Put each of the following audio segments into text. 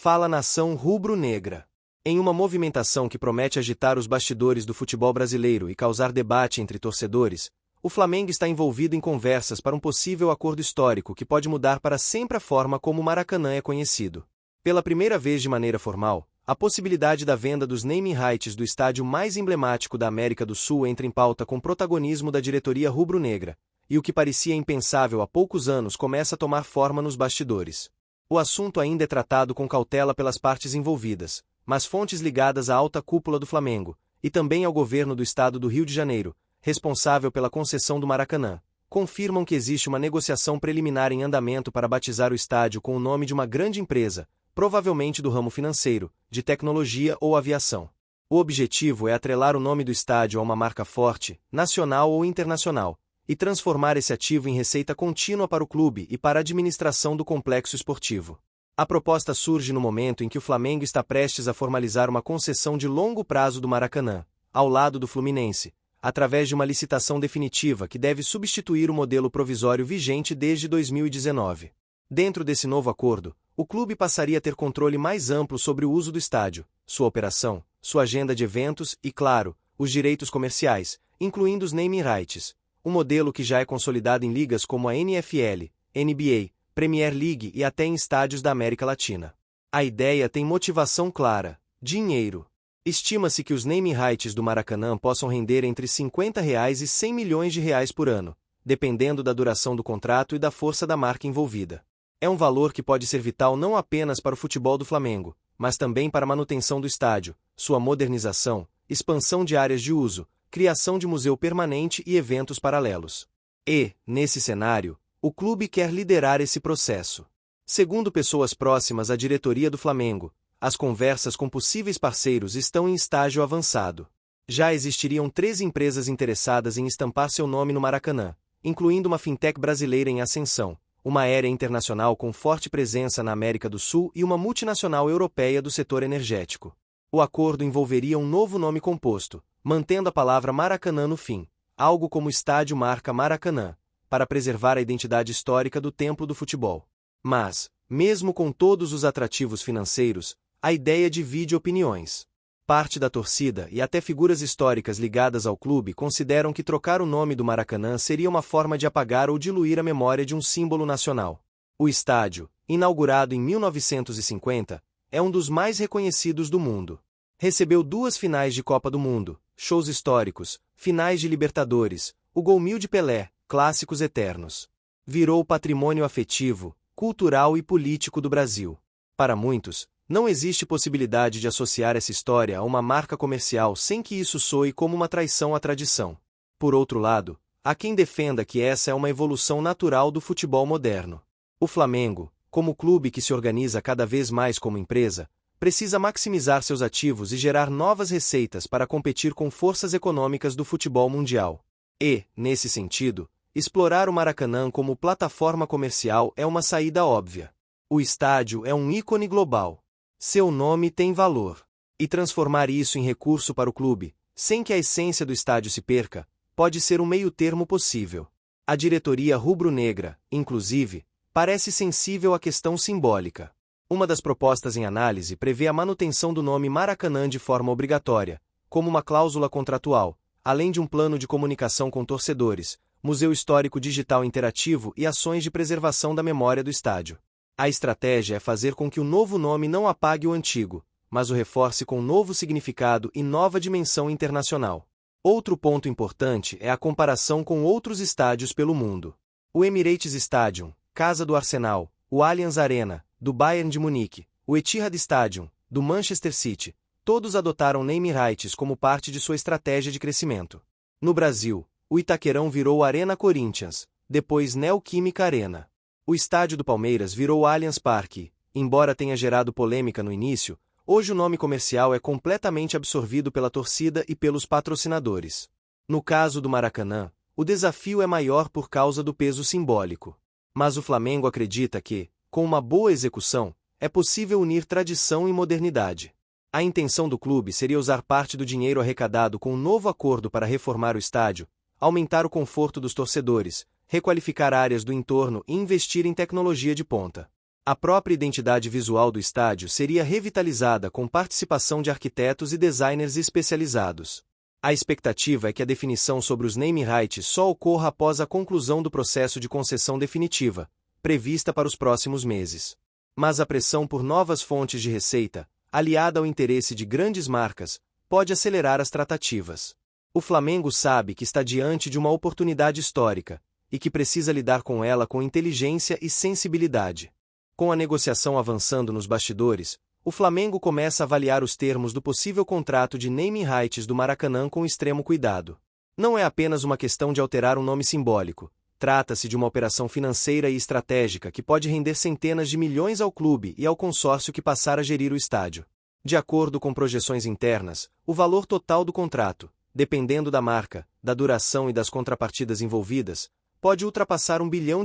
Fala nação rubro-negra. Em uma movimentação que promete agitar os bastidores do futebol brasileiro e causar debate entre torcedores, o Flamengo está envolvido em conversas para um possível acordo histórico que pode mudar para sempre a forma como o Maracanã é conhecido. Pela primeira vez de maneira formal, a possibilidade da venda dos naming rights do estádio mais emblemático da América do Sul entra em pauta com protagonismo da diretoria rubro-negra, e o que parecia impensável há poucos anos começa a tomar forma nos bastidores. O assunto ainda é tratado com cautela pelas partes envolvidas, mas fontes ligadas à alta cúpula do Flamengo, e também ao governo do estado do Rio de Janeiro, responsável pela concessão do Maracanã, confirmam que existe uma negociação preliminar em andamento para batizar o estádio com o nome de uma grande empresa, provavelmente do ramo financeiro, de tecnologia ou aviação. O objetivo é atrelar o nome do estádio a uma marca forte, nacional ou internacional, e transformar esse ativo em receita contínua para o clube e para a administração do complexo esportivo. A proposta surge no momento em que o Flamengo está prestes a formalizar uma concessão de longo prazo do Maracanã, ao lado do Fluminense, através de uma licitação definitiva que deve substituir o modelo provisório vigente desde 2019. Dentro desse novo acordo, o clube passaria a ter controle mais amplo sobre o uso do estádio, sua operação, sua agenda de eventos e, claro, os direitos comerciais, incluindo os naming rights, um modelo que já é consolidado em ligas como a NFL, NBA, Premier League e até em estádios da América Latina. A ideia tem motivação clara: dinheiro. Estima-se que os naming rights do Maracanã possam render entre R$ 50 e R$ 100 milhões por ano, dependendo da duração do contrato e da força da marca envolvida. É um valor que pode ser vital não apenas para o futebol do Flamengo, mas também para a manutenção do estádio, sua modernização, expansão de áreas de uso, criação de museu permanente e eventos paralelos. E, nesse cenário, o clube quer liderar esse processo. Segundo pessoas próximas à diretoria do Flamengo, as conversas com possíveis parceiros estão em estágio avançado. Já existiriam 3 empresas interessadas em estampar seu nome no Maracanã, incluindo uma fintech brasileira em ascensão, uma aérea internacional com forte presença na América do Sul e uma multinacional europeia do setor energético. O acordo envolveria um novo nome composto, mantendo a palavra Maracanã no fim, algo como Estádio Marca Maracanã, para preservar a identidade histórica do templo do futebol. Mas, mesmo com todos os atrativos financeiros, a ideia divide opiniões. Parte da torcida e até figuras históricas ligadas ao clube consideram que trocar o nome do Maracanã seria uma forma de apagar ou diluir a memória de um símbolo nacional. O estádio, inaugurado em 1950, é um dos mais reconhecidos do mundo. Recebeu 2 finais de Copa do Mundo, shows históricos, finais de Libertadores, o Gol Mil de Pelé, clássicos eternos. Virou patrimônio afetivo, cultural e político do Brasil. Para muitos, não existe possibilidade de associar essa história a uma marca comercial sem que isso soe como uma traição à tradição. Por outro lado, há quem defenda que essa é uma evolução natural do futebol moderno. O Flamengo, como clube que se organiza cada vez mais como empresa, precisa maximizar seus ativos e gerar novas receitas para competir com forças econômicas do futebol mundial. E, nesse sentido, explorar o Maracanã como plataforma comercial é uma saída óbvia. O estádio é um ícone global. Seu nome tem valor. E transformar isso em recurso para o clube, sem que a essência do estádio se perca, pode ser um meio-termo possível. A diretoria rubro-negra, inclusive, parece sensível à questão simbólica. Uma das propostas em análise prevê a manutenção do nome Maracanã de forma obrigatória, como uma cláusula contratual, além de um plano de comunicação com torcedores, museu histórico digital interativo e ações de preservação da memória do estádio. A estratégia é fazer com que o novo nome não apague o antigo, mas o reforce com novo significado e nova dimensão internacional. Outro ponto importante é a comparação com outros estádios pelo mundo. O Emirates Stadium, casa do Arsenal, o Allianz Arena, do Bayern de Munique, o Etihad Stadium, do Manchester City, todos adotaram naming rights como parte de sua estratégia de crescimento. No Brasil, o Itaquerão virou Arena Corinthians, depois Neoquímica Arena. O estádio do Palmeiras virou Allianz Parque. Embora tenha gerado polêmica no início, hoje o nome comercial é completamente absorvido pela torcida e pelos patrocinadores. No caso do Maracanã, o desafio é maior por causa do peso simbólico. Mas o Flamengo acredita que, com uma boa execução, é possível unir tradição e modernidade. A intenção do clube seria usar parte do dinheiro arrecadado com um novo acordo para reformar o estádio, aumentar o conforto dos torcedores, requalificar áreas do entorno e investir em tecnologia de ponta. A própria identidade visual do estádio seria revitalizada com participação de arquitetos e designers especializados. A expectativa é que a definição sobre os name rights só ocorra após a conclusão do processo de concessão definitiva, prevista para os próximos meses. Mas a pressão por novas fontes de receita, aliada ao interesse de grandes marcas, pode acelerar as tratativas. O Flamengo sabe que está diante de uma oportunidade histórica, e que precisa lidar com ela com inteligência e sensibilidade. Com a negociação avançando nos bastidores, o Flamengo começa a avaliar os termos do possível contrato de naming rights do Maracanã com extremo cuidado. Não é apenas uma questão de alterar um nome simbólico, trata-se de uma operação financeira e estratégica que pode render centenas de milhões ao clube e ao consórcio que passar a gerir o estádio. De acordo com projeções internas, o valor total do contrato, dependendo da marca, da duração e das contrapartidas envolvidas, pode ultrapassar R$ 1 bilhão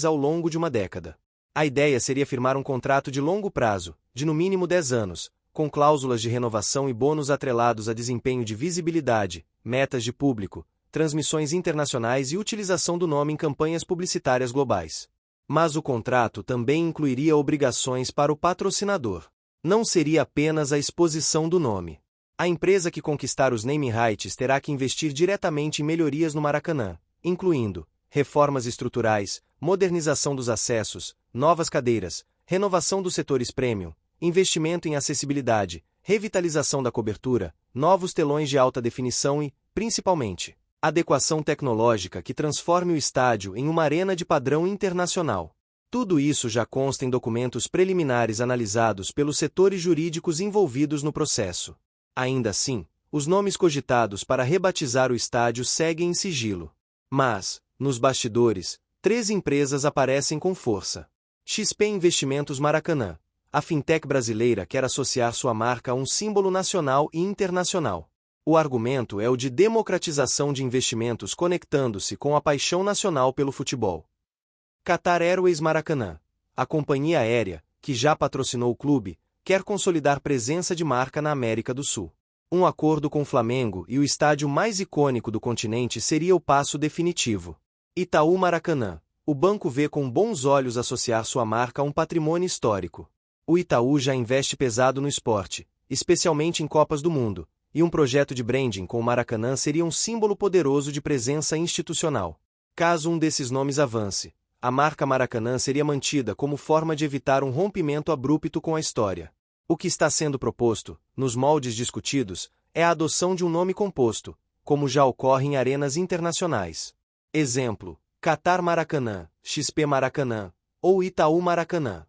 ao longo de uma década. A ideia seria firmar um contrato de longo prazo, de no mínimo 10 anos, com cláusulas de renovação e bônus atrelados a desempenho de visibilidade, metas de público, transmissões internacionais e utilização do nome em campanhas publicitárias globais. Mas o contrato também incluiria obrigações para o patrocinador. Não seria apenas a exposição do nome. A empresa que conquistar os naming rights terá que investir diretamente em melhorias no Maracanã, incluindo reformas estruturais, modernização dos acessos, novas cadeiras, renovação dos setores premium, investimento em acessibilidade, revitalização da cobertura, novos telões de alta definição e, principalmente, adequação tecnológica que transforme o estádio em uma arena de padrão internacional. Tudo isso já consta em documentos preliminares analisados pelos setores jurídicos envolvidos no processo. Ainda assim, os nomes cogitados para rebatizar o estádio seguem em sigilo. Mas, nos bastidores, 3 empresas aparecem com força. XP Investimentos Maracanã. A fintech brasileira quer associar sua marca a um símbolo nacional e internacional. O argumento é o de democratização de investimentos conectando-se com a paixão nacional pelo futebol. Qatar Airways Maracanã. A companhia aérea, que já patrocinou o clube, quer consolidar presença de marca na América do Sul. Um acordo com o Flamengo e o estádio mais icônico do continente seria o passo definitivo. Itaú Maracanã. O banco vê com bons olhos associar sua marca a um patrimônio histórico. O Itaú já investe pesado no esporte, especialmente em Copas do Mundo, e um projeto de branding com o Maracanã seria um símbolo poderoso de presença institucional. Caso um desses nomes avance, a marca Maracanã seria mantida como forma de evitar um rompimento abrupto com a história. O que está sendo proposto, nos moldes discutidos, é a adoção de um nome composto, como já ocorre em arenas internacionais. Exemplo: Qatar Maracanã, XP Maracanã, ou Itaú Maracanã.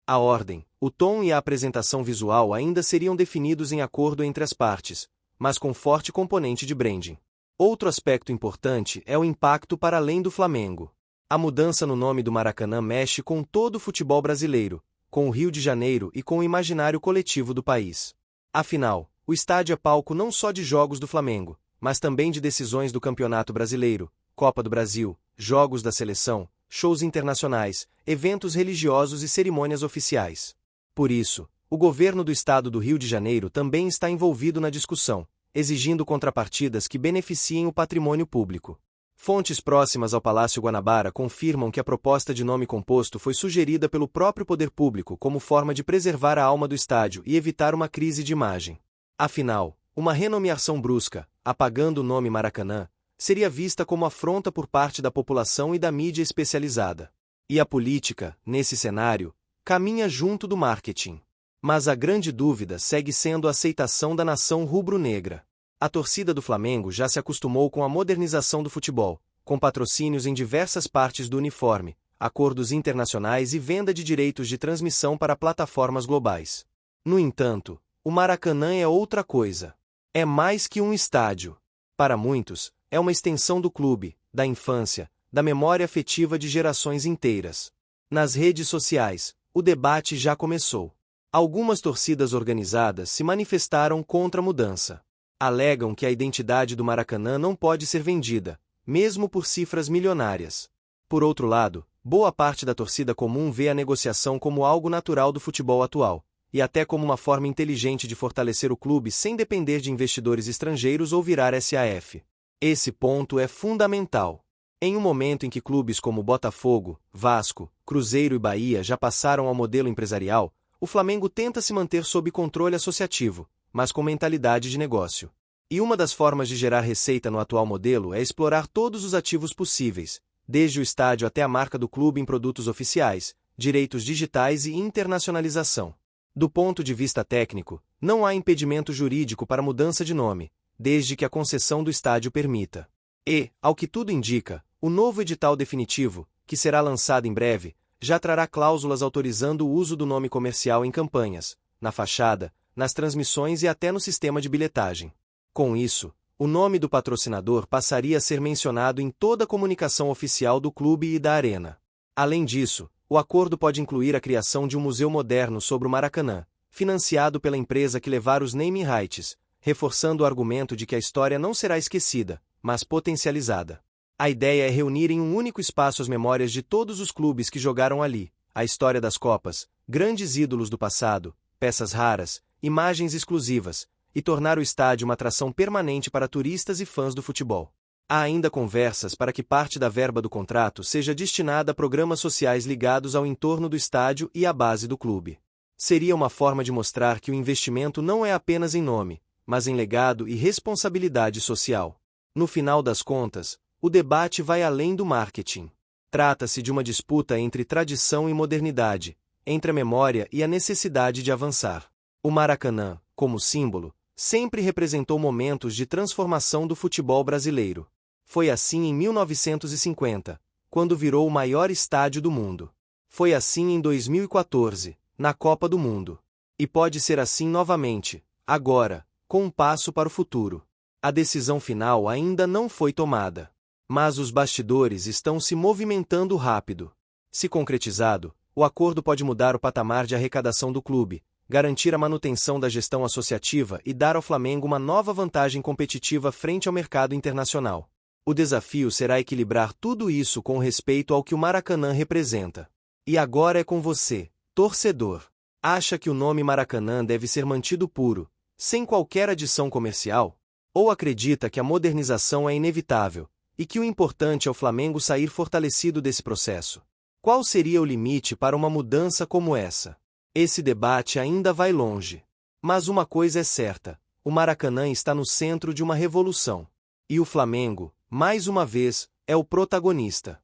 A ordem, o tom e a apresentação visual ainda seriam definidos em acordo entre as partes, mas com forte componente de branding. Outro aspecto importante é o impacto para além do Flamengo. A mudança no nome do Maracanã mexe com todo o futebol brasileiro, com o Rio de Janeiro e com o imaginário coletivo do país. Afinal, o estádio é palco não só de jogos do Flamengo, mas também de decisões do Campeonato Brasileiro, Copa do Brasil, jogos da seleção, shows internacionais, eventos religiosos e cerimônias oficiais. Por isso, o governo do estado do Rio de Janeiro também está envolvido na discussão, exigindo contrapartidas que beneficiem o patrimônio público. Fontes próximas ao Palácio Guanabara confirmam que a proposta de nome composto foi sugerida pelo próprio poder público como forma de preservar a alma do estádio e evitar uma crise de imagem. Afinal, uma renomeação brusca, apagando o nome Maracanã, seria vista como afronta por parte da população e da mídia especializada. E a política, nesse cenário, caminha junto do marketing. Mas a grande dúvida segue sendo a aceitação da nação rubro-negra. A torcida do Flamengo já se acostumou com a modernização do futebol, com patrocínios em diversas partes do uniforme, acordos internacionais e venda de direitos de transmissão para plataformas globais. No entanto, o Maracanã é outra coisa. É mais que um estádio. Para muitos, é uma extensão do clube, da infância, da memória afetiva de gerações inteiras. Nas redes sociais, o debate já começou. Algumas torcidas organizadas se manifestaram contra a mudança. Alegam que a identidade do Maracanã não pode ser vendida, mesmo por cifras milionárias. Por outro lado, boa parte da torcida comum vê a negociação como algo natural do futebol atual, e até como uma forma inteligente de fortalecer o clube sem depender de investidores estrangeiros ou virar SAF. Esse ponto é fundamental. Em um momento em que clubes como Botafogo, Vasco, Cruzeiro e Bahia já passaram ao modelo empresarial, o Flamengo tenta se manter sob controle associativo, mas com mentalidade de negócio. E uma das formas de gerar receita no atual modelo é explorar todos os ativos possíveis, desde o estádio até a marca do clube em produtos oficiais, direitos digitais e internacionalização. Do ponto de vista técnico, não há impedimento jurídico para mudança de nome, desde que a concessão do estádio permita. E, ao que tudo indica, o novo edital definitivo, que será lançado em breve, já trará cláusulas autorizando o uso do nome comercial em campanhas, na fachada, nas transmissões e até no sistema de bilhetagem. Com isso, o nome do patrocinador passaria a ser mencionado em toda a comunicação oficial do clube e da arena. Além disso, o acordo pode incluir a criação de um museu moderno sobre o Maracanã, financiado pela empresa que levar os naming rights, reforçando o argumento de que a história não será esquecida, mas potencializada. A ideia é reunir em um único espaço as memórias de todos os clubes que jogaram ali, a história das Copas, grandes ídolos do passado, peças raras, imagens exclusivas, e tornar o estádio uma atração permanente para turistas e fãs do futebol. Há ainda conversas para que parte da verba do contrato seja destinada a programas sociais ligados ao entorno do estádio e à base do clube. Seria uma forma de mostrar que o investimento não é apenas em nome, mas em legado e responsabilidade social. No final das contas, o debate vai além do marketing. Trata-se de uma disputa entre tradição e modernidade, entre a memória e a necessidade de avançar. O Maracanã, como símbolo, sempre representou momentos de transformação do futebol brasileiro. Foi assim em 1950, quando virou o maior estádio do mundo. Foi assim em 2014, na Copa do Mundo. E pode ser assim novamente, agora, com um passo para o futuro. A decisão final ainda não foi tomada. Mas os bastidores estão se movimentando rápido. Se concretizado, o acordo pode mudar o patamar de arrecadação do clube, garantir a manutenção da gestão associativa e dar ao Flamengo uma nova vantagem competitiva frente ao mercado internacional. O desafio será equilibrar tudo isso com respeito ao que o Maracanã representa. E agora é com você, torcedor. Acha que o nome Maracanã deve ser mantido puro, sem qualquer adição comercial? Ou acredita que a modernização é inevitável, e que o importante é o Flamengo sair fortalecido desse processo? Qual seria o limite para uma mudança como essa? Esse debate ainda vai longe. Mas uma coisa é certa, o Maracanã está no centro de uma revolução. E o Flamengo, mais uma vez, é o protagonista.